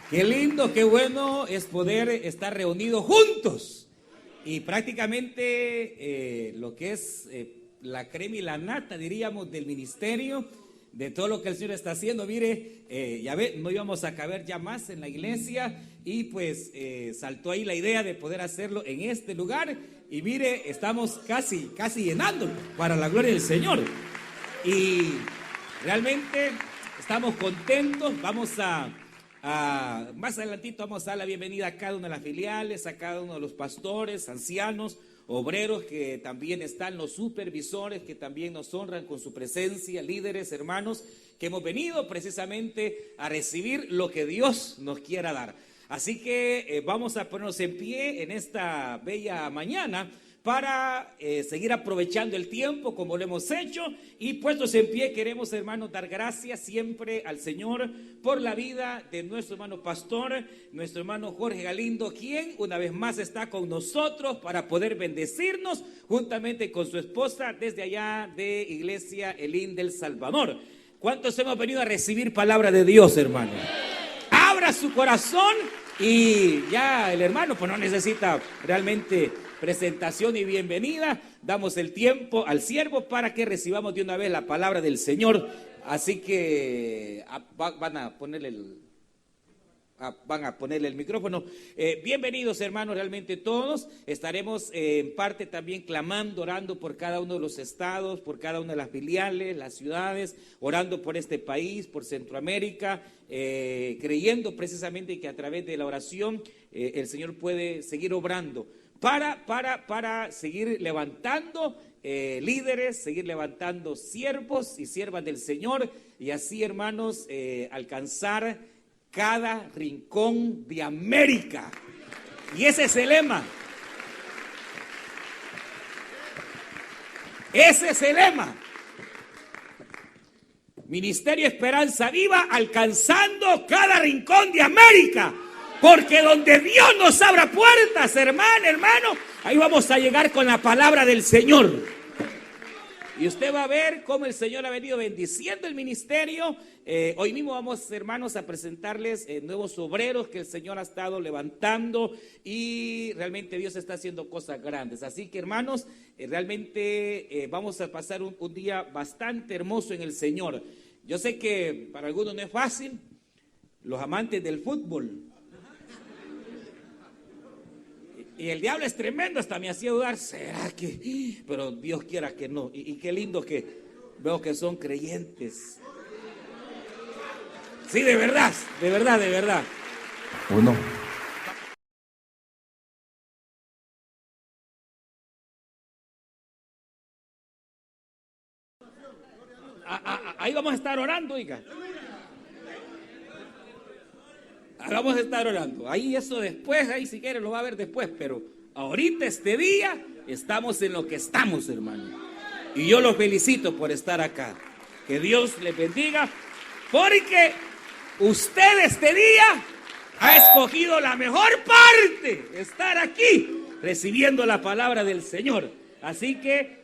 Qué lindo, qué bueno es poder estar reunidos juntos. Y prácticamente lo que es la crema y la nata, diríamos, del ministerio, de todo lo que el Señor está haciendo. Mire, ya ve, no íbamos a caber ya más en la iglesia y pues saltó ahí la idea de poder hacerlo en este lugar. Y mire, estamos casi llenando para la gloria del Señor. Y realmente estamos contentos. Vamos a más adelantito vamos a dar la bienvenida a cada una de las filiales, a cada uno de los pastores, ancianos, obreros que también están, los supervisores que también nos honran con su presencia, líderes, hermanos, que hemos venido precisamente a recibir lo que Dios nos quiera dar. Así que vamos a ponernos en pie en esta bella mañana para seguir aprovechando el tiempo como lo hemos hecho, y puestos en pie queremos, hermanos, dar gracias siempre al Señor por la vida de nuestro hermano pastor, nuestro hermano Jorge Galindo, quien una vez más está con nosotros para poder bendecirnos juntamente con su esposa desde allá de Iglesia Elín del Salvador. ¿Cuántos hemos venido a recibir palabra de Dios, hermano? Abra su corazón y ya el hermano pues no necesita realmente presentación y bienvenida. Damos el tiempo al siervo para que recibamos de una vez la palabra del Señor. Así que van a ponerle el micrófono. Bienvenidos, hermanos, realmente todos. Estaremos en parte también clamando, orando por cada uno de los estados, por cada una de las filiales, las ciudades, orando por este país, por Centroamérica, creyendo precisamente que a través de la oración el Señor puede seguir obrando para seguir levantando líderes, seguir levantando siervos y siervas del Señor, y así, hermanos, alcanzar cada rincón de América. Y ese es el lema. Ese es el lema. Ministerio Esperanza Viva, alcanzando cada rincón de América. Porque donde Dios nos abra puertas, hermano, ahí vamos a llegar con la palabra del Señor. Y usted va a ver cómo el Señor ha venido bendiciendo el ministerio. Hoy mismo vamos, hermanos, a presentarles nuevos obreros que el Señor ha estado levantando, y realmente Dios está haciendo cosas grandes. Así que, hermanos, realmente vamos a pasar un día bastante hermoso en el Señor. Yo sé que para algunos no es fácil, los amantes del fútbol. Y el diablo es tremendo, hasta me hacía dudar, ¿será que? Pero Dios quiera que no. Y qué lindo que veo que son creyentes. Sí, de verdad. Uno. Ahí vamos a estar orando, oiga. Vamos a estar orando. Ahí eso después, ahí si quiere lo va a ver después, pero ahorita este día estamos en lo que estamos, hermano. Y yo los felicito por estar acá. Que Dios les bendiga, porque usted este día ha escogido la mejor parte, estar aquí recibiendo la palabra del Señor. Así que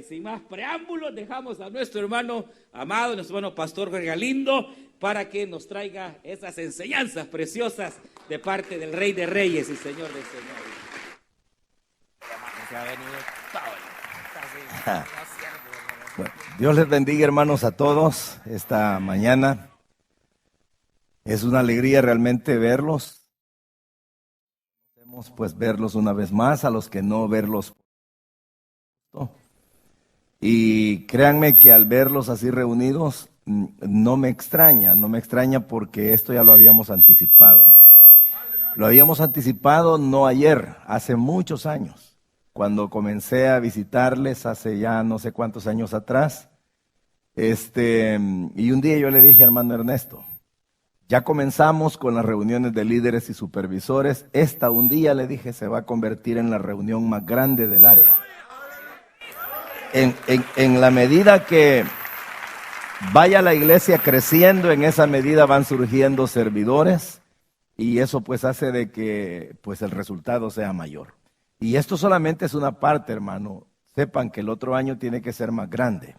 sin más preámbulos, dejamos a nuestro hermano amado, nuestro hermano pastor Jorge Galindo, para que nos traiga esas enseñanzas preciosas de parte del Rey de Reyes y Señor de Señores. Bueno, Dios les bendiga, hermanos, a todos esta mañana. Es una alegría realmente verlos. Podemos pues verlos una vez más, a los que no verlos. Y créanme que al verlos así reunidos, no me extraña porque esto ya lo habíamos anticipado. Lo habíamos anticipado no ayer, hace muchos años, cuando comencé a visitarles hace ya no sé cuántos años atrás. Y un día yo le dije, hermano Ernesto, ya comenzamos con las reuniones de líderes y supervisores. Esta un día, le dije, se va a convertir en la reunión más grande del área. En la medida que vaya la iglesia creciendo, en esa medida van surgiendo servidores, y eso pues hace de que pues el resultado sea mayor. Y esto solamente es una parte, hermano. Sepan que el otro año tiene que ser más grande,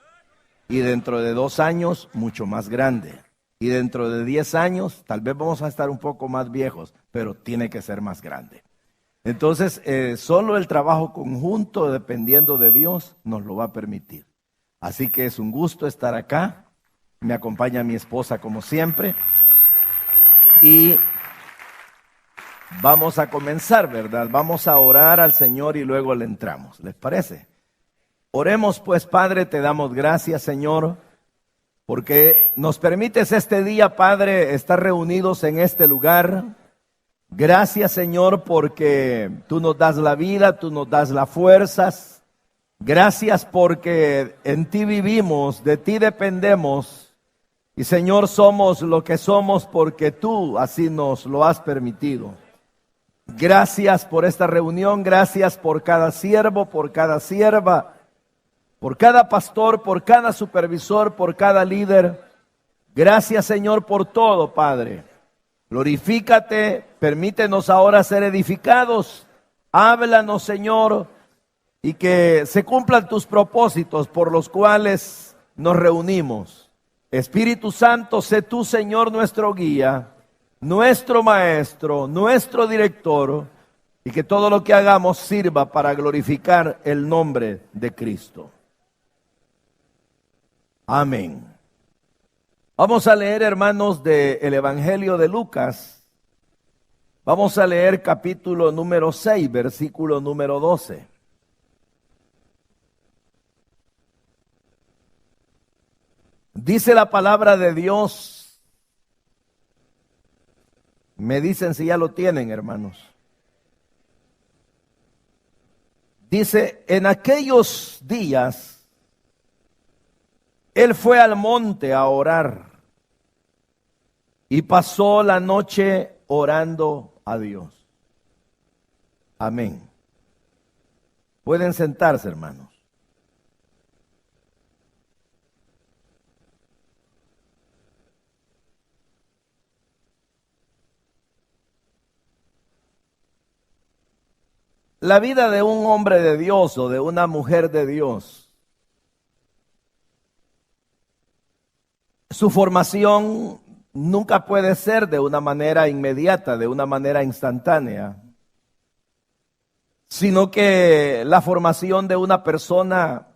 y dentro de 2 años mucho más grande, Y dentro de 10 años, tal vez vamos a estar un poco más viejos, pero tiene que ser más grande. Entonces, solo el trabajo conjunto, dependiendo de Dios, nos lo va a permitir. Así que es un gusto estar acá. Me acompaña mi esposa como siempre. Y vamos a comenzar, ¿verdad? Vamos a orar al Señor y luego le entramos. ¿Les parece? Oremos pues, Padre, te damos gracias, Señor, porque nos permites este día, Padre, estar reunidos en este lugar. Gracias, Señor, porque tú nos das la vida, tú nos das las fuerzas. Gracias porque en ti vivimos, de ti dependemos. Y, Señor, somos lo que somos porque tú así nos lo has permitido. Gracias por esta reunión, gracias por cada siervo, por cada sierva, por cada pastor, por cada supervisor, por cada líder. Gracias, Señor, por todo, Padre. Glorifícate, permítenos ahora ser edificados. Háblanos, Señor, y que se cumplan tus propósitos por los cuales nos reunimos. Espíritu Santo, sé tú, Señor, nuestro guía, nuestro maestro, nuestro director, y que todo lo que hagamos sirva para glorificar el nombre de Cristo. Amén. Vamos a leer, hermanos, del Evangelio de Lucas. Vamos a leer capítulo número 6, versículo número 12. Dice la palabra de Dios. Me dicen si ya lo tienen, hermanos. Dice, en aquellos días él fue al monte a orar y pasó la noche orando a Dios. Amén. Pueden sentarse, hermanos. La vida de un hombre de Dios o de una mujer de Dios, su formación nunca puede ser de una manera inmediata, de una manera instantánea, sino que la formación de una persona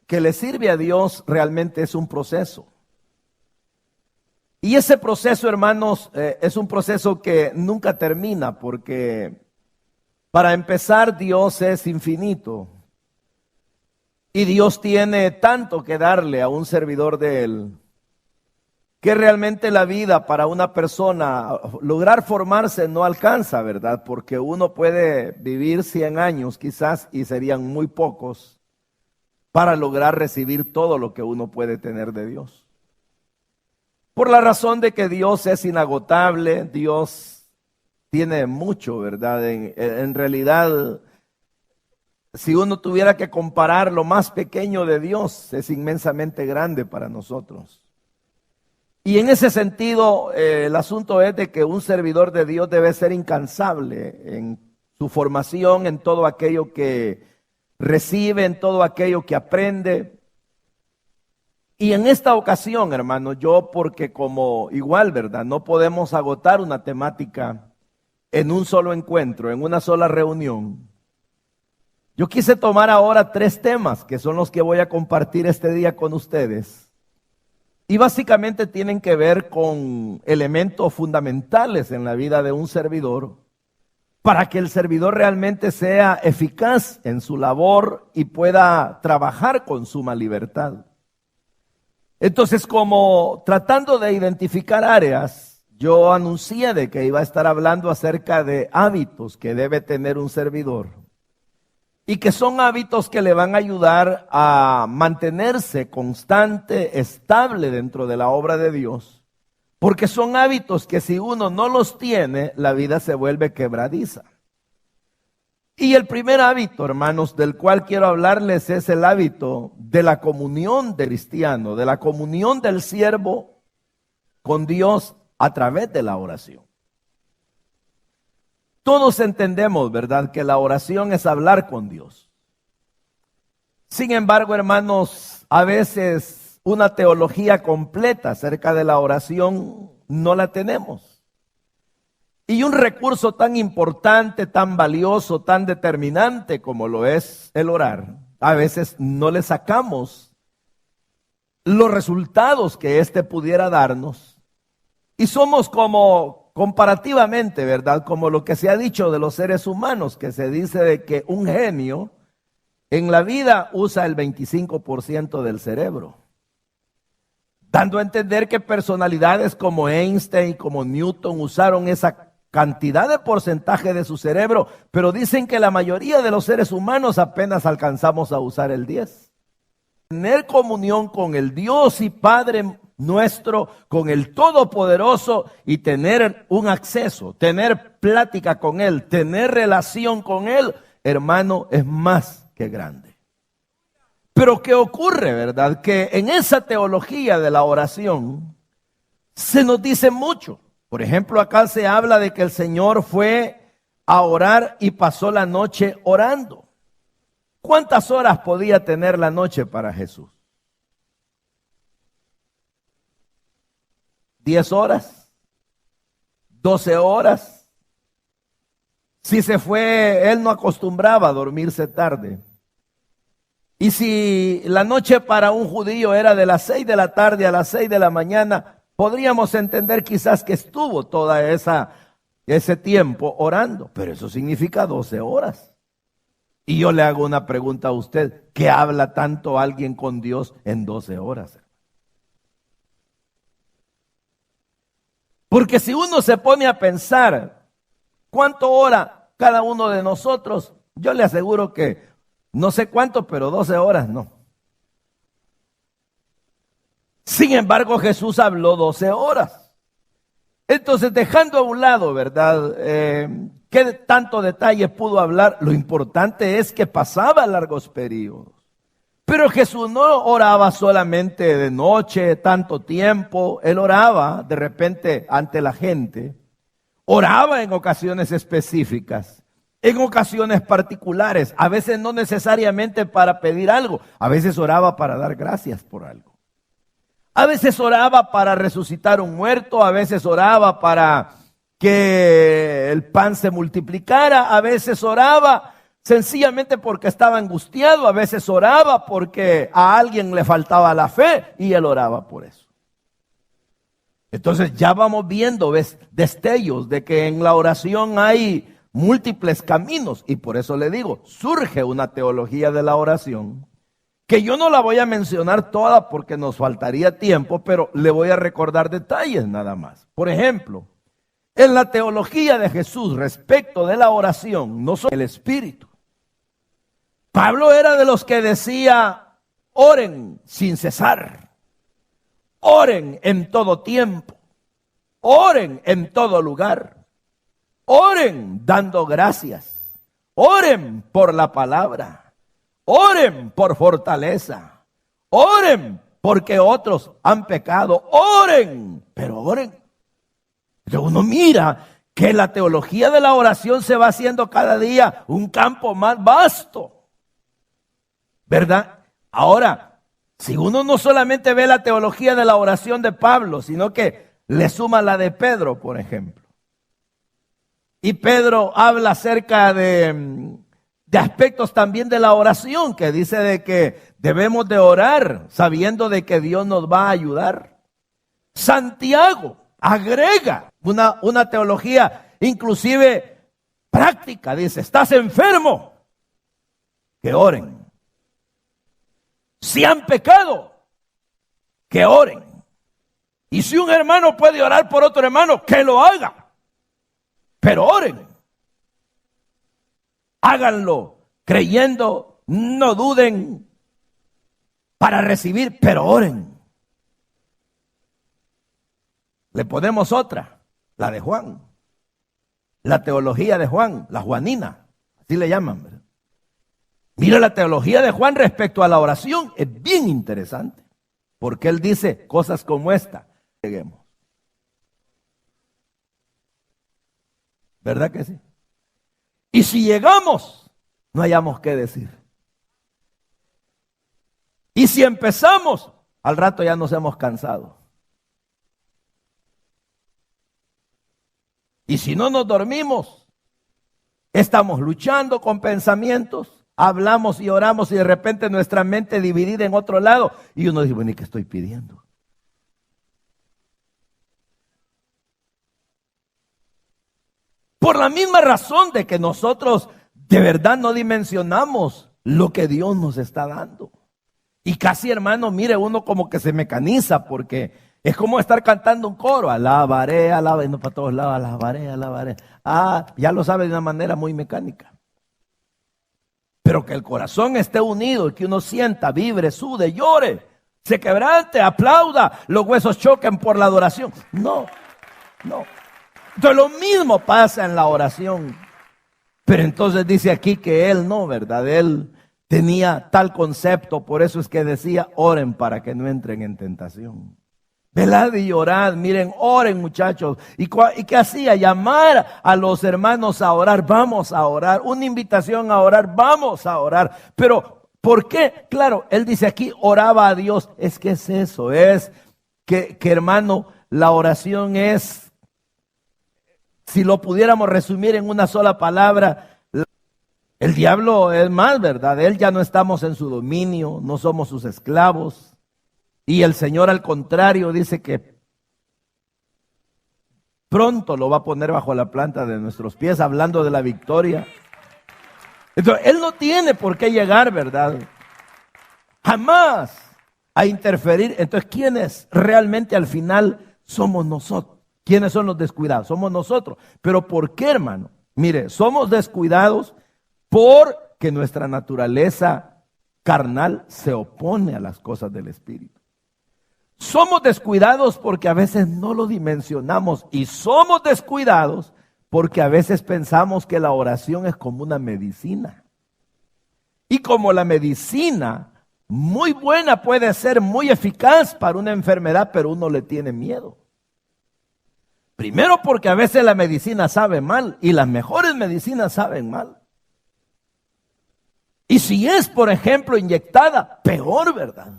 que le sirve a Dios realmente es un proceso. Y ese proceso, hermanos, es un proceso que nunca termina, porque para empezar, Dios es infinito. Y Dios tiene tanto que darle a un servidor de Él, que realmente la vida para una persona, lograr formarse no alcanza, ¿verdad? Porque uno puede vivir 100 años quizás y serían muy pocos para lograr recibir todo lo que uno puede tener de Dios. Por la razón de que Dios es inagotable, Dios tiene mucho, ¿verdad? En realidad, si uno tuviera que comparar lo más pequeño de Dios, es inmensamente grande para nosotros. Y en ese sentido, el asunto es de que un servidor de Dios debe ser incansable en su formación, en todo aquello que recibe, en todo aquello que aprende. Y en esta ocasión, hermano, yo porque como igual, ¿verdad? No podemos agotar una temática en un solo encuentro, en una sola reunión. Yo quise tomar ahora 3 temas que son los que voy a compartir este día con ustedes. Y básicamente tienen que ver con elementos fundamentales en la vida de un servidor para que el servidor realmente sea eficaz en su labor y pueda trabajar con suma libertad. Entonces, como tratando de identificar áreas, yo anuncié de que iba a estar hablando acerca de hábitos que debe tener un servidor. Y que son hábitos que le van a ayudar a mantenerse constante, estable dentro de la obra de Dios. Porque son hábitos que si uno no los tiene, la vida se vuelve quebradiza. Y el primer hábito, hermanos, del cual quiero hablarles es el hábito de la comunión del cristiano, de la comunión del siervo con Dios a través de la oración. Todos entendemos, ¿verdad?, que la oración es hablar con Dios. Sin embargo, hermanos, a veces una teología completa acerca de la oración, no la tenemos. Y un recurso tan importante, tan valioso, tan determinante como lo es el orar, a veces no le sacamos los resultados que éste pudiera darnos. Y somos como comparativamente, ¿verdad? Como lo que se ha dicho de los seres humanos, que se dice de que un genio en la vida usa el 25% del cerebro, dando a entender que personalidades como Einstein, como Newton usaron esa cantidad de porcentaje de su cerebro, pero dicen que la mayoría de los seres humanos apenas alcanzamos a usar el 10%. Tener comunión con el Dios y Padre nuestro, con el Todopoderoso, y tener un acceso, tener plática con Él, tener relación con Él, hermano, es más que grande. Pero ¿qué ocurre, verdad? Que en esa teología de la oración se nos dice mucho. Por ejemplo, acá se habla de que el Señor fue a orar y pasó la noche orando. ¿Cuántas horas podía tener la noche para Jesús? 10 horas, 12 horas. Si se fue, él no acostumbraba a dormirse tarde. Y si la noche para un judío era de las 6 de la tarde a las 6 de la mañana, podríamos entender quizás que estuvo toda ese tiempo orando, pero eso significa 12 horas. Y yo le hago una pregunta a usted: ¿qué habla tanto alguien con Dios en 12 horas? Porque si uno se pone a pensar cuánto ora cada uno de nosotros, yo le aseguro que no sé cuánto, pero 12 horas no. Sin embargo, Jesús habló 12 horas. Entonces, dejando a un lado, ¿verdad? ¿Qué tanto detalle pudo hablar? Lo importante es que pasaba largos periodos. Pero Jesús no oraba solamente de noche, tanto tiempo. Él oraba de repente ante la gente. Oraba en ocasiones específicas, en ocasiones particulares. A veces no necesariamente para pedir algo. A veces oraba para dar gracias por algo. A veces oraba para resucitar un muerto. A veces oraba para que el pan se multiplicara. A veces oraba sencillamente porque estaba angustiado. A veces oraba porque a alguien le faltaba la fe y él oraba por eso. Entonces ya vamos viendo destellos de que en la oración hay múltiples caminos, y por eso le digo, surge una teología de la oración que yo no la voy a mencionar toda porque nos faltaría tiempo, pero le voy a recordar detalles nada más. Por ejemplo, en la teología de Jesús respecto de la oración, no solo el Espíritu. Pablo era de los que decía: oren sin cesar, oren en todo tiempo, oren en todo lugar, oren dando gracias, oren por la palabra, oren por fortaleza, oren porque otros han pecado, oren, pero oren. Pero uno mira que la teología de la oración se va haciendo cada día un campo más vasto, ¿verdad? Ahora, si uno no solamente ve la teología de la oración de Pablo, sino que le suma la de Pedro, por ejemplo. Y Pedro habla acerca de aspectos también de la oración, que dice de que debemos de orar sabiendo de que Dios nos va a ayudar. Santiago agrega una teología inclusive práctica. Dice: estás enfermo, que oren. Si han pecado, que oren. Y si un hermano puede orar por otro hermano, que lo haga. Pero oren. Háganlo creyendo, no duden para recibir, pero oren. Le ponemos otra, la de Juan. La teología de Juan, la juanina, así le llaman, ¿verdad? Mira, la teología de Juan respecto a la oración es bien interesante, porque él dice cosas como esta. Lleguemos. ¿Verdad que sí? Y si llegamos, no hayamos qué decir. Y si empezamos, al rato ya nos hemos cansado. Y si no nos dormimos, estamos luchando con pensamientos, hablamos y oramos y de repente nuestra mente dividida en otro lado. Y uno dice, bueno, ¿y qué estoy pidiendo? Por la misma razón de que nosotros de verdad no dimensionamos lo que Dios nos está dando. Y casi, hermano, mire, uno como que se mecaniza porque es como estar cantando un coro. Alabaré, alabaré, no para todos lados, alabaré, alabaré. Ya lo sabe de una manera muy mecánica. Pero que el corazón esté unido y que uno sienta, vibre, sude, llore, se quebrante, aplauda, los huesos choquen por la adoración. No. Entonces lo mismo pasa en la oración. Pero entonces dice aquí que él no, ¿verdad? Él tenía tal concepto, por eso es que decía, oren para que no entren en tentación. Velad y orad, miren, oren muchachos. ¿Y qué hacía? Llamar a los hermanos a orar, vamos a orar. Una invitación a orar, vamos a orar. Pero, ¿por qué? Claro, él dice aquí, oraba a Dios. Es que es eso, es que hermano, la oración es, si lo pudiéramos resumir en una sola palabra, el diablo es más, ¿verdad? Él ya no estamos en su dominio, no somos sus esclavos. Y el Señor al contrario dice que pronto lo va a poner bajo la planta de nuestros pies, hablando de la victoria. Entonces, Él no tiene por qué llegar, ¿verdad? Jamás a interferir. Entonces, ¿quiénes realmente al final somos nosotros? ¿Quiénes son los descuidados? Somos nosotros. ¿Pero por qué, hermano? Mire, somos descuidados porque nuestra naturaleza carnal se opone a las cosas del Espíritu. Somos descuidados porque a veces no lo dimensionamos y somos descuidados porque a veces pensamos que la oración es como una medicina. Y como la medicina, muy buena, puede ser muy eficaz para una enfermedad, pero uno le tiene miedo. Primero porque a veces la medicina sabe mal y las mejores medicinas saben mal. Y si es, por ejemplo, inyectada, peor, ¿verdad?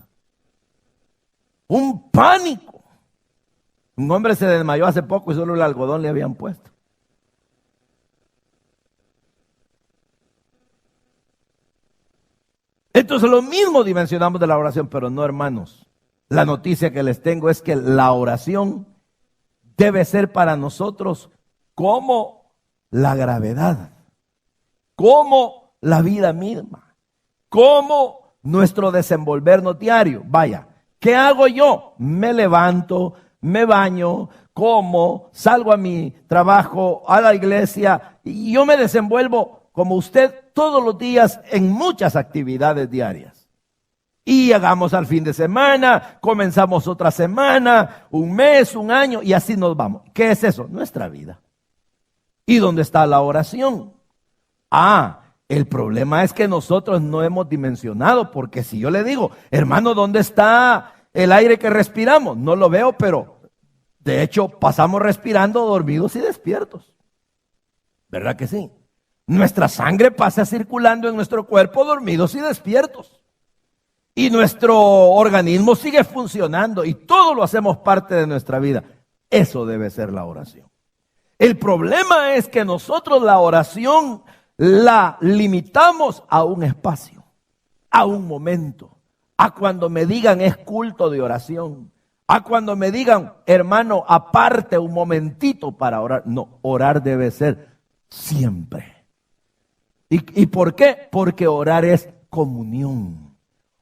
Un pánico. Un hombre se desmayó hace poco y solo el algodón le habían puesto. Entonces lo mismo dimensionamos de la oración, pero no, hermanos. La noticia que les tengo es que la oración debe ser para nosotros como la gravedad, como la vida misma, como nuestro desenvolvernos diario. Vaya, ¿qué hago yo? Me levanto, me baño, como, salgo a mi trabajo, a la iglesia, y yo me desenvuelvo como usted todos los días en muchas actividades diarias. Y llegamos al fin de semana, comenzamos otra semana, un mes, un año, y así nos vamos. ¿Qué es eso? Nuestra vida. ¿Y dónde está la oración? El problema es que nosotros no hemos dimensionado, porque si yo le digo, hermano, ¿dónde está el aire que respiramos? No lo veo, pero de hecho pasamos respirando dormidos y despiertos. ¿Verdad que sí? Nuestra sangre pasa circulando en nuestro cuerpo dormidos y despiertos. Y nuestro organismo sigue funcionando y todo lo hacemos parte de nuestra vida. Eso debe ser la oración. El problema es que nosotros la oración la limitamos a un espacio, a un momento, a cuando me digan es culto de oración, a cuando me digan, hermano, aparte un momentito para orar. No, orar debe ser siempre. ¿Y por qué? Porque orar es comunión.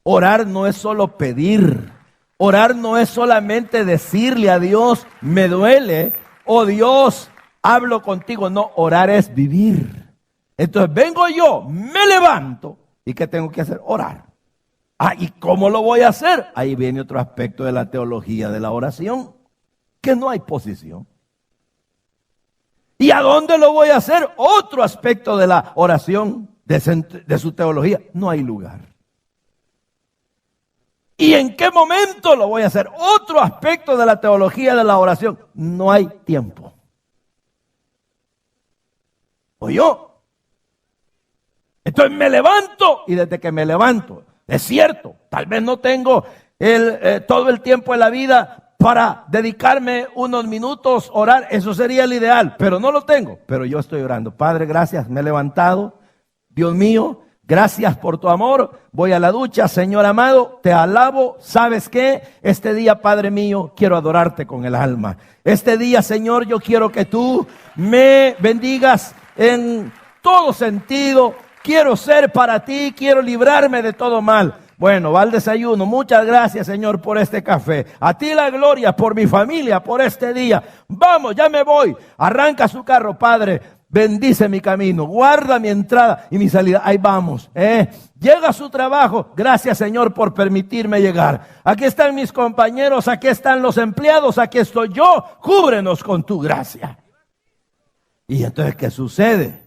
Orar no es solo pedir. Orar no es solamente decirle a Dios, me duele, o Dios, hablo contigo. No, orar es vivir. Entonces vengo yo, me levanto, ¿y qué tengo que hacer? Orar. ¿Y cómo lo voy a hacer? Ahí viene otro aspecto de la teología de la oración, que no hay posición. ¿Y a dónde lo voy a hacer? Otro aspecto de la oración, de su teología, no hay lugar. ¿Y en qué momento lo voy a hacer? Otro aspecto de la teología de la oración. No hay tiempo. ¿O yo? Entonces me levanto y desde que me levanto, es cierto, tal vez no tengo todo el tiempo de la vida para dedicarme unos minutos, orar. Eso sería el ideal, pero no lo tengo. Pero yo estoy orando. Padre, gracias, me he levantado. Dios mío, gracias por tu amor. Voy a la ducha, Señor amado, te alabo. ¿Sabes qué? Este día, Padre mío, quiero adorarte con el alma. Este día, Señor, yo quiero que tú me bendigas en todo sentido. Quiero ser para ti, quiero librarme de todo mal. Bueno, va al desayuno. Muchas gracias, Señor, por este café. A ti la gloria, por mi familia, por este día. Vamos, ya me voy. Arranca su carro, Padre. Bendice mi camino, guarda mi entrada y mi salida. Ahí vamos. Llega a su trabajo. Gracias, Señor, por permitirme llegar. Aquí están mis compañeros, aquí están los empleados, aquí estoy yo. Cúbrenos con tu gracia. Y entonces, ¿qué sucede?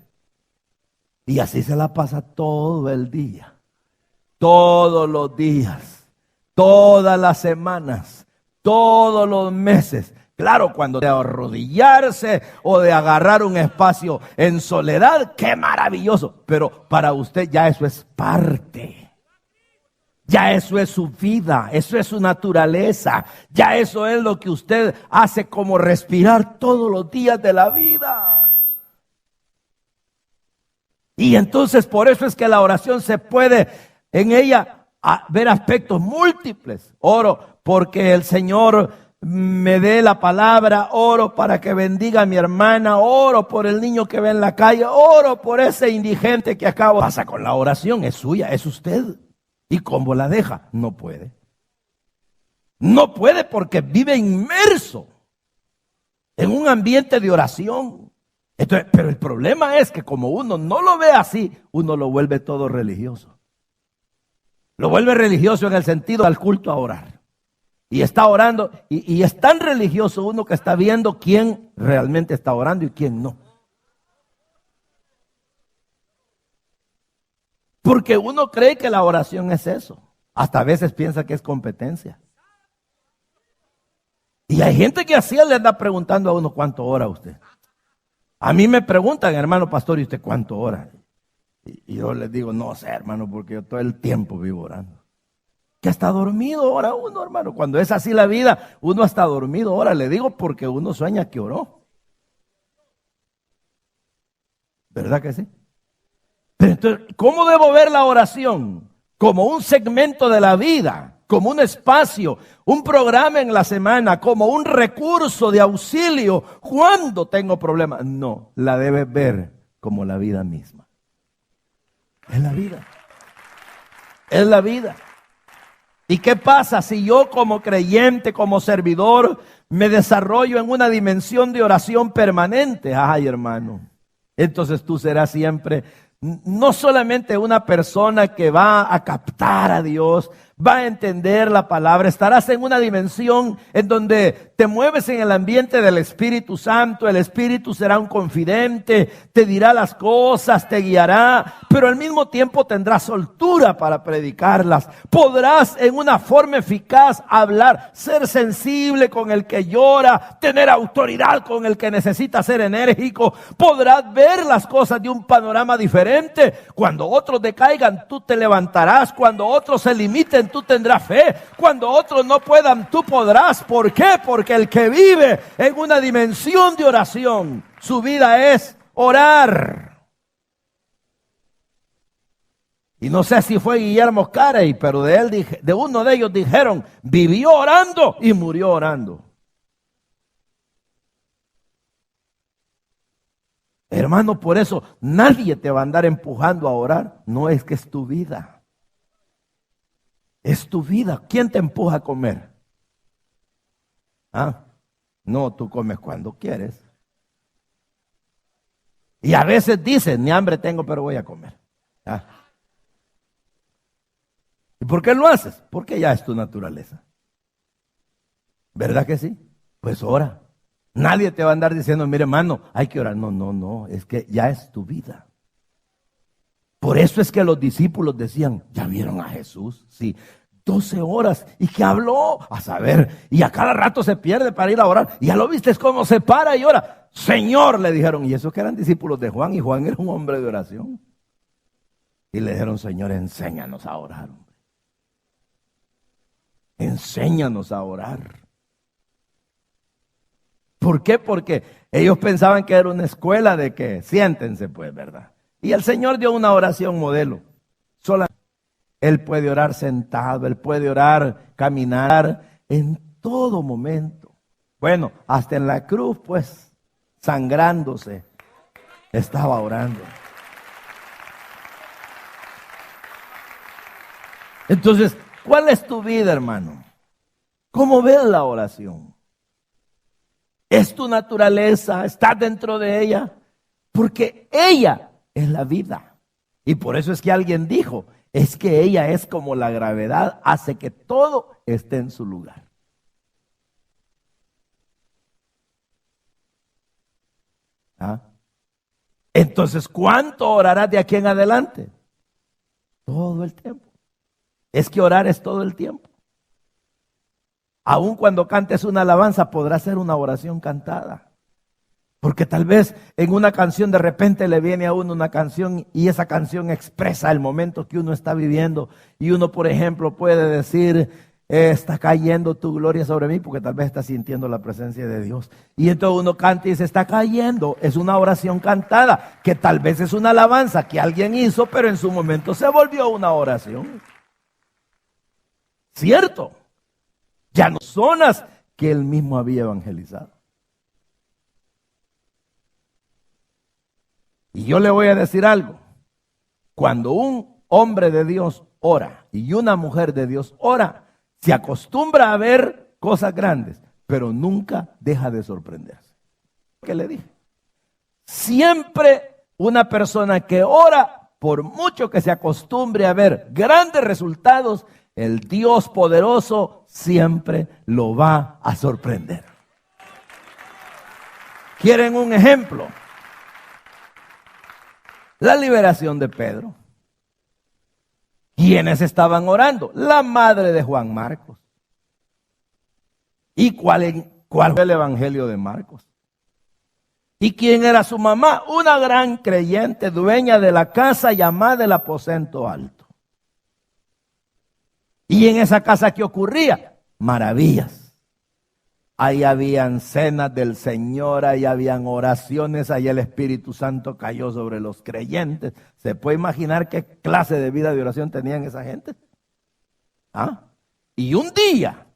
Y así se la pasa todo el día. Todos los días, todas las semanas, todos los meses. Claro, cuando de arrodillarse o de agarrar un espacio en soledad, qué maravilloso. Pero para usted ya eso es parte. Ya eso es su vida, eso es su naturaleza. Ya eso es lo que usted hace como respirar todos los días de la vida. Y entonces por eso es que la oración se puede en ella ver aspectos múltiples. Oro porque el Señor me dé la palabra, oro para que bendiga a mi hermana, oro por el niño que ve en la calle, oro por ese indigente que acabo. Pasa con la oración, es suya, es usted. ¿Y cómo la deja? No puede. No puede porque vive inmerso en un ambiente de oración. Entonces, pero el problema es que como uno no lo ve así, uno lo vuelve todo religioso. Lo vuelve religioso en el sentido del culto a orar. Y está orando, y es tan religioso uno que está viendo quién realmente está orando y quién no. Porque uno cree que la oración es eso. Hasta a veces piensa que es competencia. Y hay gente que así le anda preguntando a uno cuánto ora usted. A mí me preguntan, hermano pastor, ¿y usted cuánto ora? Y yo les digo, no sé, hermano, porque yo todo el tiempo vivo orando. Que hasta dormido ora uno, hermano. Cuando es así la vida, uno hasta dormido ora. Le digo porque uno sueña que oró. ¿Verdad que sí? Pero entonces, ¿cómo debo ver la oración? Como un segmento de la vida, como un espacio, un programa en la semana, como un recurso de auxilio cuando tengo problemas. No, la debes ver como la vida misma. Es la vida. Es la vida. ¿Y qué pasa si yo como creyente, como servidor, me desarrollo en una dimensión de oración permanente? Ay, hermano, entonces tú serás siempre no solamente una persona que va a captar a Dios, va a entender la palabra, estarás en una dimensión en donde te mueves en el ambiente del Espíritu Santo. El Espíritu será un confidente, te dirá las cosas, te guiará, pero al mismo tiempo tendrás soltura para predicarlas. Podrás en una forma eficaz hablar, ser sensible con el que llora, tener autoridad con el que necesita ser enérgico. Podrás ver las cosas de un panorama diferente. Cuando otros decaigan, tú te levantarás. Cuando otros se limiten, tú tendrás fe. Cuando otros no puedan, tú podrás. ¿Por qué? Porque el que vive en una dimensión de oración, su vida es orar. Y no sé si fue Guillermo Carey, pero de uno de ellos dijeron, vivió orando y murió orando. Hermano, por eso nadie te va a andar empujando a orar. No, es que es tu vida. Es tu vida. ¿Quién te empuja a comer? ¿Ah? No, tú comes cuando quieres. Y a veces dices, ni hambre tengo, pero voy a comer. ¿Ah? ¿Y por qué lo haces? Porque ya es tu naturaleza. ¿Verdad que sí? Pues ora. Nadie te va a andar diciendo, mire hermano, hay que orar. No, es que ya es tu vida. Por eso es que los discípulos decían, ¿ya vieron a Jesús? Sí, 12 horas. ¿Y qué habló? A saber, y a cada rato se pierde para ir a orar. Y ya lo viste, es como se para y ora. Señor, le dijeron, y esos que eran discípulos de Juan, y Juan era un hombre de oración. Y le dijeron, Señor, enséñanos a orar. enséñanos a orar. ¿Por qué? Porque ellos pensaban que era una escuela de que siéntense, pues, ¿verdad? Y el Señor dio una oración modelo. Solamente Él puede orar sentado, Él puede orar, caminar, en todo momento. Bueno, hasta en la cruz, pues, sangrándose, estaba orando. Entonces, ¿cuál es tu vida, hermano? ¿Cómo ves la oración? ¿Es tu naturaleza? ¿Estás dentro de ella? Porque ella es la vida. Y por eso es que alguien dijo, es que ella es como la gravedad, hace que todo esté en su lugar. ¿Ah? Entonces, ¿cuánto orarás de aquí en adelante? Todo el tiempo. Es que orar es todo el tiempo. Aun cuando cantes una alabanza, podrá ser una oración cantada. Porque tal vez en una canción de repente le viene a uno una canción y esa canción expresa el momento que uno está viviendo. Y uno, por ejemplo, puede decir, está cayendo tu gloria sobre mí, porque tal vez está sintiendo la presencia de Dios. Y entonces uno canta y dice, está cayendo. Es una oración cantada, que tal vez es una alabanza que alguien hizo, pero en su momento se volvió una oración. ¿Cierto? Ya no zonas que él mismo había evangelizado. Y yo le voy a decir algo. Cuando un hombre de Dios ora y una mujer de Dios ora, se acostumbra a ver cosas grandes, pero nunca deja de sorprenderse. ¿Qué le dije? Siempre una persona que ora, por mucho que se acostumbre a ver grandes resultados, el Dios poderoso siempre lo va a sorprender. ¿Quieren un ejemplo? La liberación de Pedro. ¿Quiénes estaban orando? La madre de Juan Marcos. ¿Y cuál fue el evangelio de Marcos? ¿Y quién era su mamá? Una gran creyente, dueña de la casa llamada el aposento alto. ¿Y en esa casa qué ocurría? Maravillas. Ahí habían cenas del Señor, ahí habían oraciones, ahí el Espíritu Santo cayó sobre los creyentes. ¿Se puede imaginar qué clase de vida de oración tenían esa gente? ¿Ah? Y un día,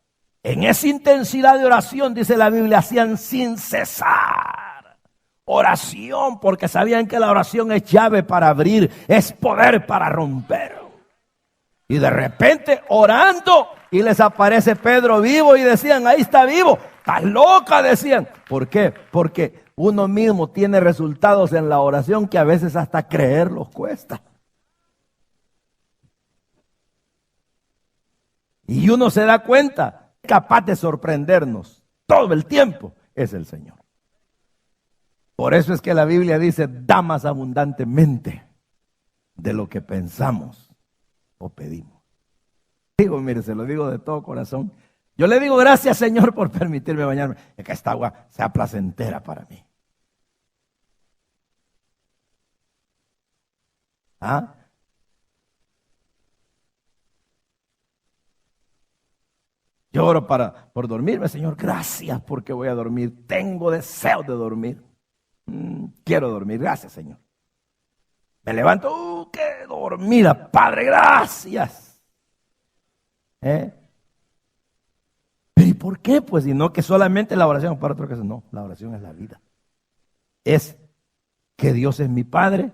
en esa intensidad de oración, dice la Biblia, hacían sin cesar oración, porque sabían que la oración es llave para abrir, es poder para romper. Y de repente orando y les aparece Pedro vivo y decían, ahí está vivo, estás loca, decían. ¿Por qué? Porque uno mismo tiene resultados en la oración que a veces hasta creerlos cuesta. Y uno se da cuenta, capaz de sorprendernos todo el tiempo, es el Señor. Por eso es que la Biblia dice, da más abundantemente de lo que pensamos o pedimos. Digo, mire, se lo digo de todo corazón. Yo le digo gracias, Señor, por permitirme bañarme. Es que esta agua sea placentera para mí. ¿Ah? Yo oro por dormirme, Señor. Gracias porque voy a dormir. Tengo deseo de dormir. Quiero dormir. Gracias, Señor. Me levanto. ¡Qué dormida! Padre, gracias. Pero ¿y por qué? Pues si no que solamente la oración es para otra cosa. No, la oración es la vida. Es que Dios es mi Padre,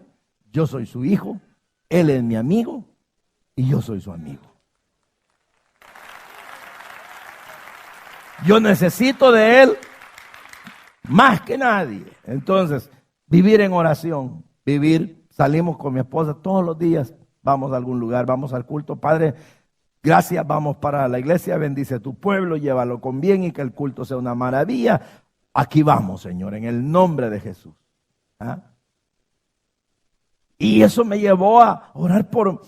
yo soy su hijo, Él es mi amigo y yo soy su amigo. Yo necesito de Él más que nadie. Entonces, vivir en oración, salimos con mi esposa todos los días, vamos a algún lugar, vamos al culto. Padre, gracias, vamos para la iglesia, bendice a tu pueblo, llévalo con bien y que el culto sea una maravilla. Aquí vamos, Señor, en el nombre de Jesús. ¿Ah? Y eso me llevó a orar por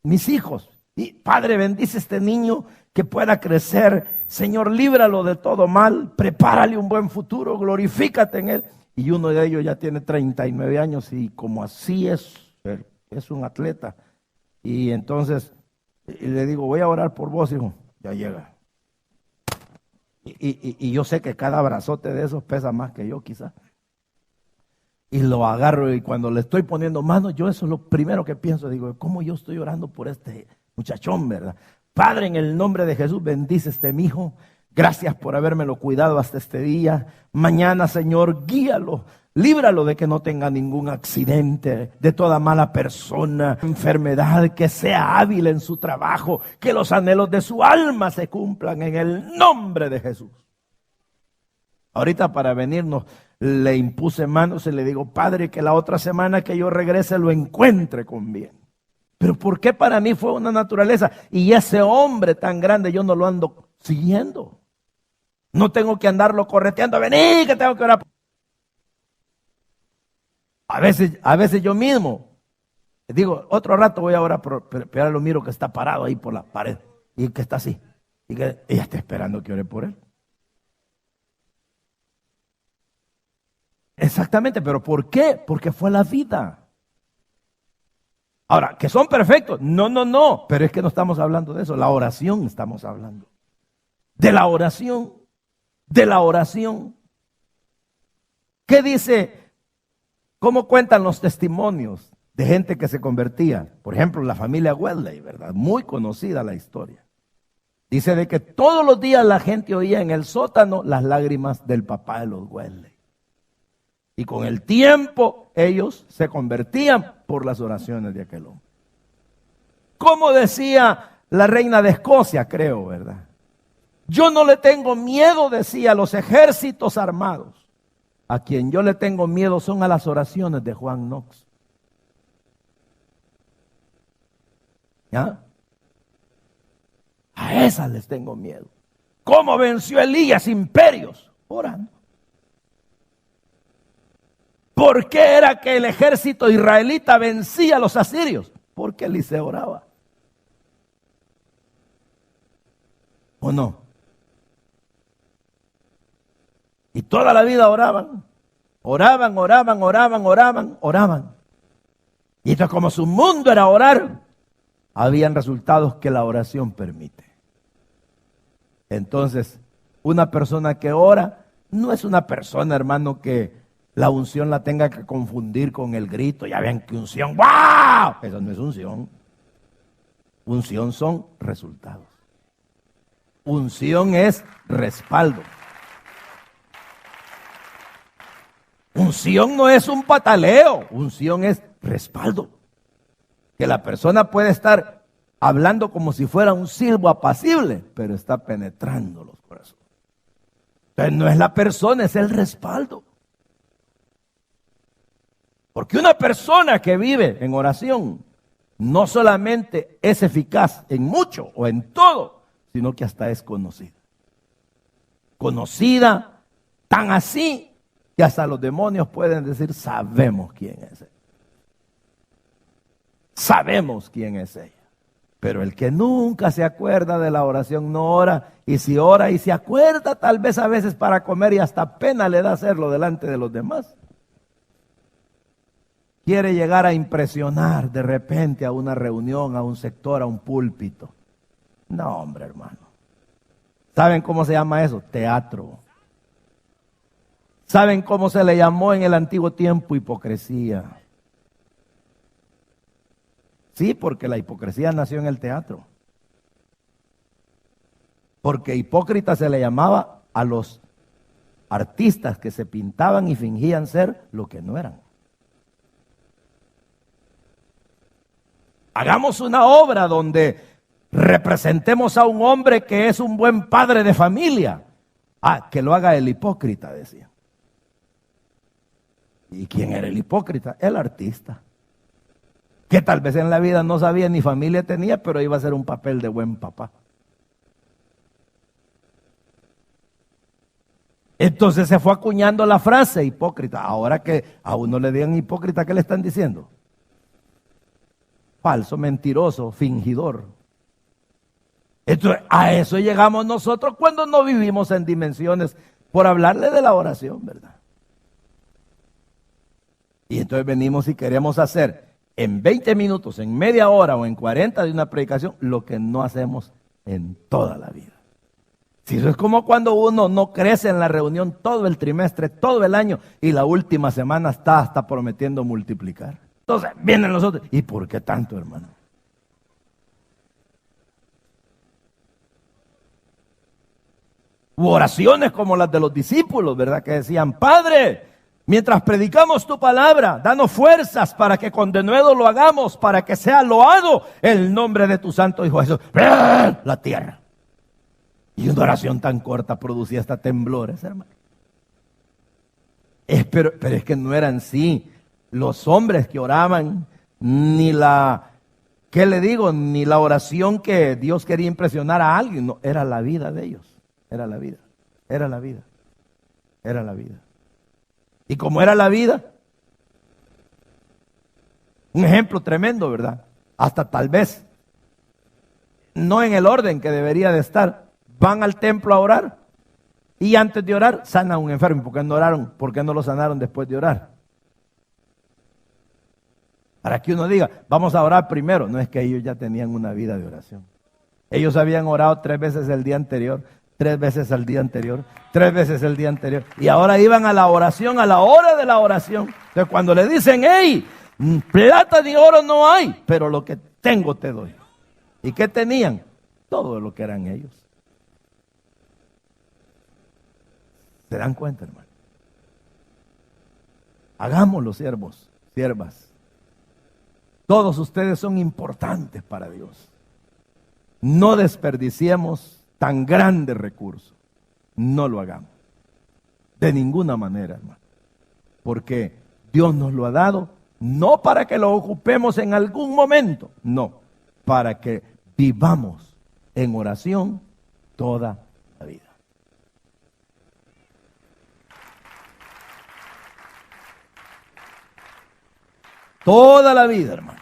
mis hijos. Y Padre, bendice a este niño que pueda crecer. Señor, líbralo de todo mal, prepárale un buen futuro, glorifícate en él. Y uno de ellos ya tiene 39 años y como así es un atleta. Y entonces y le digo, voy a orar por vos, hijo. ya llega. Y yo sé que cada abrazote de esos pesa más que yo quizás. Y lo agarro y cuando le estoy poniendo manos, yo eso es lo primero que pienso. Digo, ¿cómo yo estoy orando por este muchachón, verdad? Padre, en el nombre de Jesús, bendice mi hijo. Gracias por habérmelo cuidado hasta este día. Mañana, Señor, guíalo. Líbralo de que no tenga ningún accidente, de toda mala persona, enfermedad, que sea hábil en su trabajo, que los anhelos de su alma se cumplan en el nombre de Jesús. Ahorita para venirnos le impuse manos y le digo, Padre, que la otra semana que yo regrese lo encuentre con bien. Pero ¿por qué para mí fue una naturaleza? Y ese hombre tan grande yo no lo ando siguiendo. No tengo que andarlo correteando, vení que tengo que orar. A veces yo mismo digo, otro rato voy a orar, pero ahora lo miro que está parado ahí por la pared y que está así. Y que ella está esperando que ore por él. Exactamente, pero ¿por qué? Porque fue la vida. Ahora, ¿que son perfectos? No, pero es que no estamos hablando de eso, la oración estamos hablando. De la oración. ¿Qué dice? ¿Cómo cuentan los testimonios de gente que se convertía? Por ejemplo, la familia Wesley, ¿verdad? Muy conocida la historia. Dice de que todos los días la gente oía en el sótano las lágrimas del papá de los Wesley. Y con el tiempo ellos se convertían por las oraciones de aquel hombre. Como decía la reina de Escocia, creo, ¿verdad? Yo no le tengo miedo, decía, a los ejércitos armados. A quien yo le tengo miedo son a las oraciones de Juan Knox. ¿Ya? A esas les tengo miedo. ¿Cómo venció Elías imperios? Orando. ¿Por qué era que el ejército israelita vencía a los asirios? Porque Eliseo oraba. ¿O no? Y toda la vida oraban. Y entonces como su mundo era orar, habían resultados que la oración permite. Entonces, una persona que ora no es una persona, hermano, que la unción la tenga que confundir con el grito. Ya ven que unción, ¡wow! Eso no es unción. Unción son resultados. Unción es respaldo. Unción no es un pataleo, unción es respaldo. Que la persona puede estar hablando como si fuera un silbo apacible, pero está penetrando los corazones. Entonces no es la persona, es el respaldo. Porque una persona que vive en oración no solamente es eficaz en mucho o en todo, sino que hasta es conocida. Conocida tan así que hasta los demonios pueden decir, sabemos quién es ella. Sabemos quién es ella. Pero el que nunca se acuerda de la oración no ora. Y si ora y se acuerda, tal vez a veces para comer y hasta pena le da hacerlo delante de los demás. Quiere llegar a impresionar de repente a una reunión, a un sector, a un púlpito. No, hombre, hermano. ¿Saben cómo se llama eso? Teatro. ¿Saben cómo se le llamó en el antiguo tiempo? Hipocresía. Sí, porque la hipocresía nació en el teatro. Porque hipócrita se le llamaba a los artistas que se pintaban y fingían ser lo que no eran. Hagamos una obra donde representemos a un hombre que es un buen padre de familia. Ah, que lo haga el hipócrita, decía. ¿Y quién era el hipócrita? El artista. Que tal vez en la vida no sabía ni familia tenía, pero iba a ser un papel de buen papá. Entonces se fue acuñando la frase hipócrita. Ahora que a uno le digan hipócrita, ¿qué le están diciendo? Falso, mentiroso, fingidor. Entonces, a eso llegamos nosotros cuando no vivimos en dimensiones, por hablarle de la oración, ¿verdad? Y entonces venimos y queremos hacer en 20 minutos, en media hora o en 40 de una predicación, lo que no hacemos en toda la vida. Si eso es como cuando uno no crece en la reunión todo el trimestre, todo el año, y la última semana está hasta prometiendo multiplicar. Entonces vienen los otros. ¿Y por qué tanto, hermano? Hubo oraciones como las de los discípulos, ¿verdad? Que decían: Padre, mientras predicamos tu palabra, danos fuerzas para que con denuedo lo hagamos, para que sea loado el nombre de tu santo Hijo Jesús. La tierra. Y una oración tan corta producía hasta temblores, hermano. Pero es que no eran así los hombres que oraban, ni la, ¿qué le digo? Ni la oración que Dios quería impresionar a alguien. No, era la vida de ellos. Era la vida. Era la vida. Era la vida. Y como era la vida, un ejemplo tremendo, ¿verdad? Hasta tal vez, no en el orden que debería de estar, van al templo a orar y antes de orar sanan a un enfermo. ¿Por qué no oraron? ¿Por qué no lo sanaron después de orar? Para que uno diga, vamos a orar primero. No, es que ellos ya tenían una vida de oración. Ellos habían orado 3 veces el día anterior, 3 veces el día anterior, 3 veces el día anterior. Y ahora iban a la oración, a la hora de la oración. Entonces cuando le dicen: hey, plata ni oro no hay, pero lo que tengo te doy. ¿Y qué tenían? Todo lo que eran ellos. ¿Se dan cuenta, hermano? Hagámoslo, siervos, siervas. Todos ustedes son importantes para Dios. No desperdiciemos tan grande recurso. No lo hagamos. De ninguna manera, hermano. Porque Dios nos lo ha dado, no para que lo ocupemos en algún momento, no, para que vivamos en oración toda la vida. Toda la vida, hermano.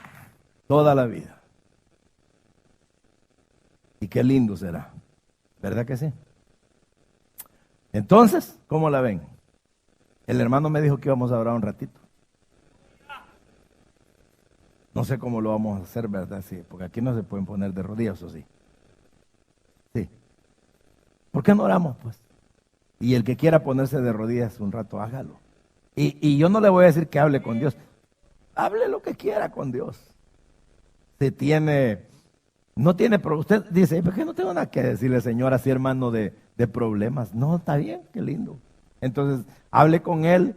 Toda la vida. Y qué lindo será. ¿Verdad que sí? Entonces, ¿cómo la ven? El hermano me dijo que íbamos a orar un ratito. No sé cómo lo vamos a hacer, ¿verdad? Sí, porque aquí no se pueden poner de rodillas, ¿o sí? Sí. ¿Por qué no oramos, pues? Y el que quiera ponerse de rodillas un rato, hágalo. Y yo no le voy a decir que hable con Dios. Hable lo que quiera con Dios. No tiene, pero usted dice: ¿por qué no tengo nada que decirle, Señor, así, hermano, de problemas? No, está bien, qué lindo. Entonces, hable con Él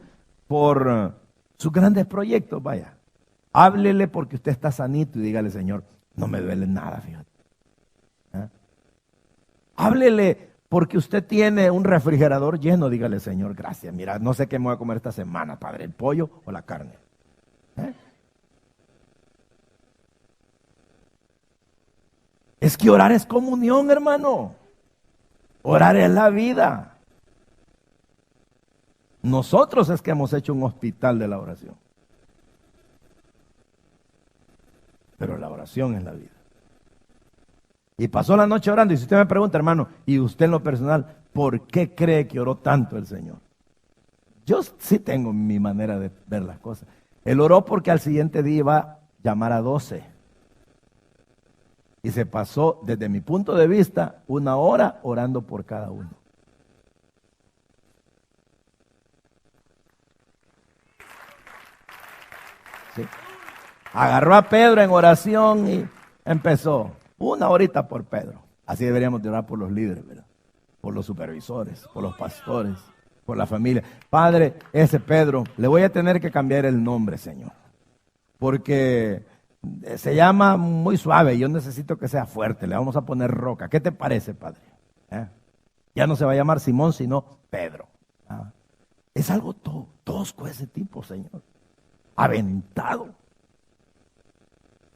por sus grandes proyectos, vaya. Háblele porque usted está sanito y dígale: Señor, no me duele nada, fíjate. ¿Ah? Háblele porque usted tiene un refrigerador lleno, dígale: Señor, gracias, mira, no sé qué me voy a comer esta semana, Padre, el pollo o la carne. Es que orar es comunión, hermano. Orar es la vida. Nosotros es que hemos hecho un hospital de la oración. Pero la oración es la vida. Y pasó la noche orando. Y si usted me pregunta, hermano, y usted en lo personal, ¿por qué cree que oró tanto el Señor? Yo sí tengo mi manera de ver las cosas. Él oró porque al siguiente día iba a llamar a 12. Y se pasó, desde mi punto de vista, 1 hora orando por cada uno. ¿Sí? Agarró a Pedro en oración y empezó 1 horita por Pedro. Así deberíamos de orar por los líderes, ¿verdad? Por los supervisores, por los pastores, por la familia. Padre, ese Pedro, le voy a tener que cambiar el nombre, Señor. Porque se llama muy suave, yo necesito que sea fuerte, le vamos a poner Roca. ¿Qué te parece, Padre? Ya no se va a llamar Simón, sino Pedro. Es algo tosco ese tipo, Señor. Aventado.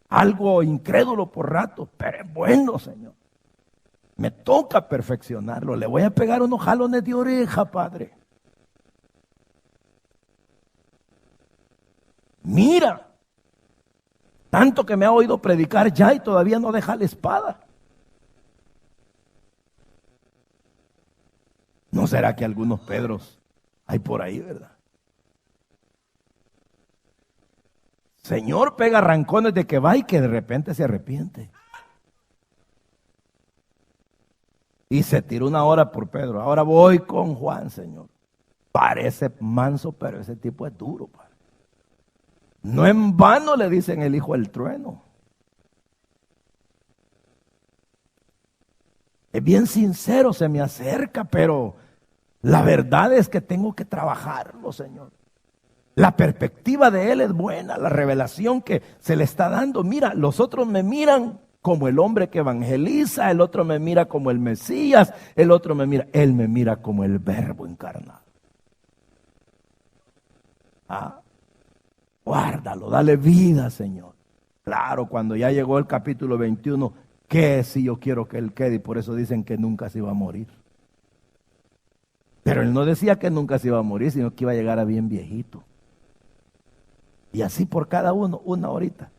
Algo incrédulo por rato, pero es bueno, Señor. Me toca perfeccionarlo. Le voy a pegar unos jalones de oreja, Padre. Mira. Tanto que me ha oído predicar ya y todavía no deja la espada. ¿No será que algunos Pedros hay por ahí, verdad? Señor, pega arrancones de que va y que de repente se arrepiente. Y se tiró una hora por Pedro. Ahora voy con Juan, Señor. Parece manso, pero ese tipo es duro, padre. No en vano le dicen el hijo del trueno. Es bien sincero, se me acerca, pero la verdad es que tengo que trabajarlo, Señor. La perspectiva de él es buena, la revelación que se le está dando. Mira, los otros me miran como el hombre que evangeliza, el otro me mira como el Mesías, el otro me mira, él me mira como el Verbo encarnado. Guárdalo, dale vida, Señor. Claro, cuando ya llegó el capítulo 21, ¿qué si yo quiero que él quede? Y por eso dicen que nunca se iba a morir. Pero él no decía que nunca se iba a morir, sino que iba a llegar a bien viejito. Y así por cada uno, una horita.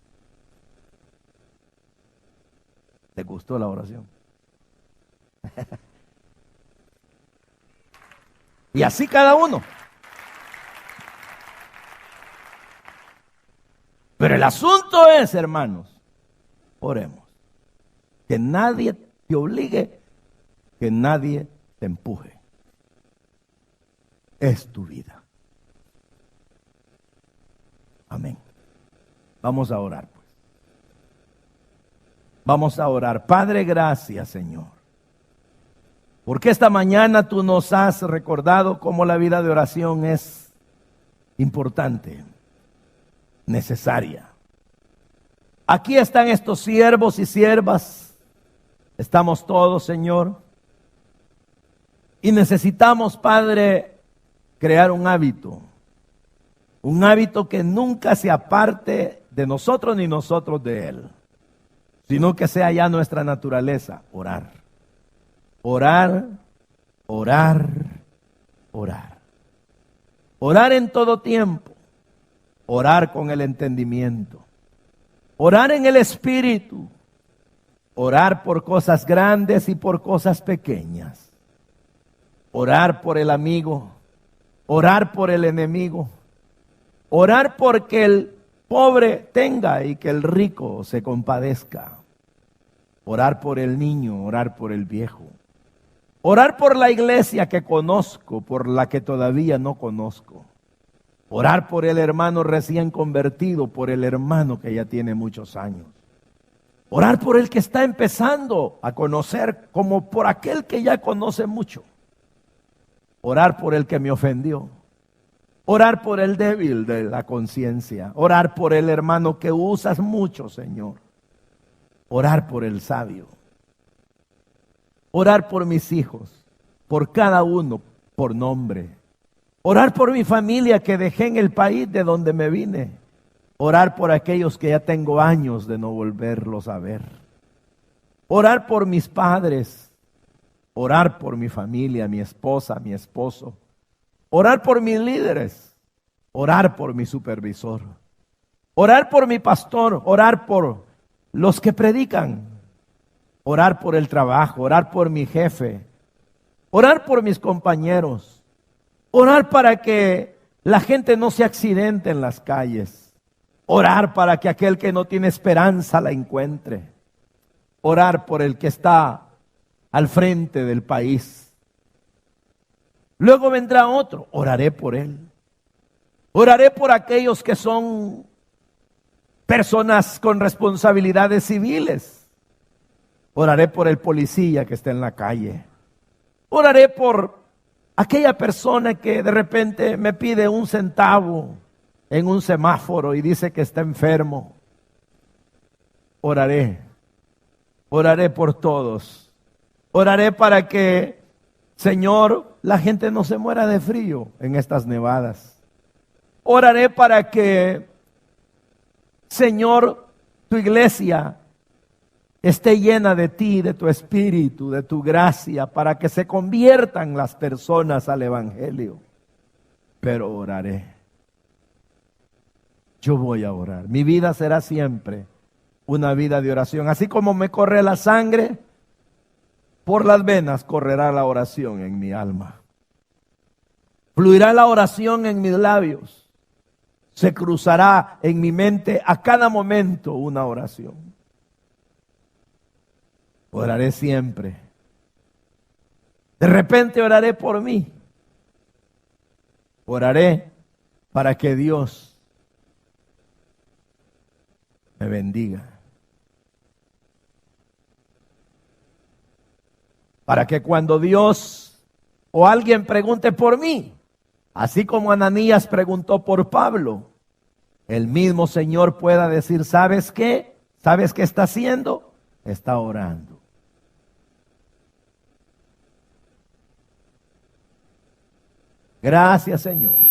¿Te gustó la oración? Y así cada uno. Pero el asunto es, hermanos, oremos. Que nadie te obligue, que nadie te empuje. Es tu vida. Amén. Vamos a orar, pues. Vamos a orar. Padre, gracias, Señor. Porque esta mañana tú nos has recordado cómo la vida de oración es importante, necesaria. Aquí están estos siervos y siervas. Estamos todos, Señor. Y necesitamos, Padre, crear un hábito. Un hábito que nunca se aparte de nosotros ni nosotros de Él. Sino que sea ya nuestra naturaleza, orar. Orar, orar, orar. Orar en todo tiempo. Orar con el entendimiento. Orar en el espíritu. Orar por cosas grandes y por cosas pequeñas. Orar por el amigo. Orar por el enemigo. Orar porque el pobre tenga y que el rico se compadezca. Orar por el niño, orar por el viejo. Orar por la iglesia que conozco, por la que todavía no conozco. Orar por el hermano recién convertido, por el hermano que ya tiene muchos años. Orar por el que está empezando a conocer, como por aquel que ya conoce mucho. Orar por el que me ofendió. Orar por el débil de la conciencia. Orar por el hermano que usas mucho, Señor. Orar por el sabio. Orar por mis hijos, por cada uno, por nombre. Orar por mi familia que dejé en el país de donde me vine. Orar por aquellos que ya tengo años de no volverlos a ver. Orar por mis padres. Orar por mi familia, mi esposa, mi esposo. Orar por mis líderes. Orar por mi supervisor. Orar por mi pastor. Orar por los que predican. Orar por el trabajo. Orar por mi jefe. Orar por mis compañeros. Orar para que la gente no se accidente en las calles. Orar para que aquel que no tiene esperanza la encuentre. Orar por el que está al frente del país. Luego vendrá otro, oraré por él. Oraré por aquellos que son personas con responsabilidades civiles. Oraré por el policía que está en la calle. Oraré por aquella persona que de repente me pide un centavo en un semáforo y dice que está enfermo. Oraré. Oraré por todos. Oraré para que, Señor, la gente no se muera de frío en estas nevadas. Oraré para que, Señor, tu iglesia esté llena de ti, de tu espíritu, de tu gracia, para que se conviertan las personas al evangelio. Pero oraré. Yo voy a orar. Mi vida será siempre una vida de oración. Así como me corre la sangre, por las venas correrá la oración en mi alma. Fluirá la oración en mis labios. Se cruzará en mi mente a cada momento una oración. Oraré siempre. De repente oraré por mí. Oraré para que Dios me bendiga. Para que cuando Dios o alguien pregunte por mí, así como Ananías preguntó por Pablo, el mismo Señor pueda decir, ¿sabes qué? ¿Sabes qué está haciendo? Está orando. Gracias, Señor.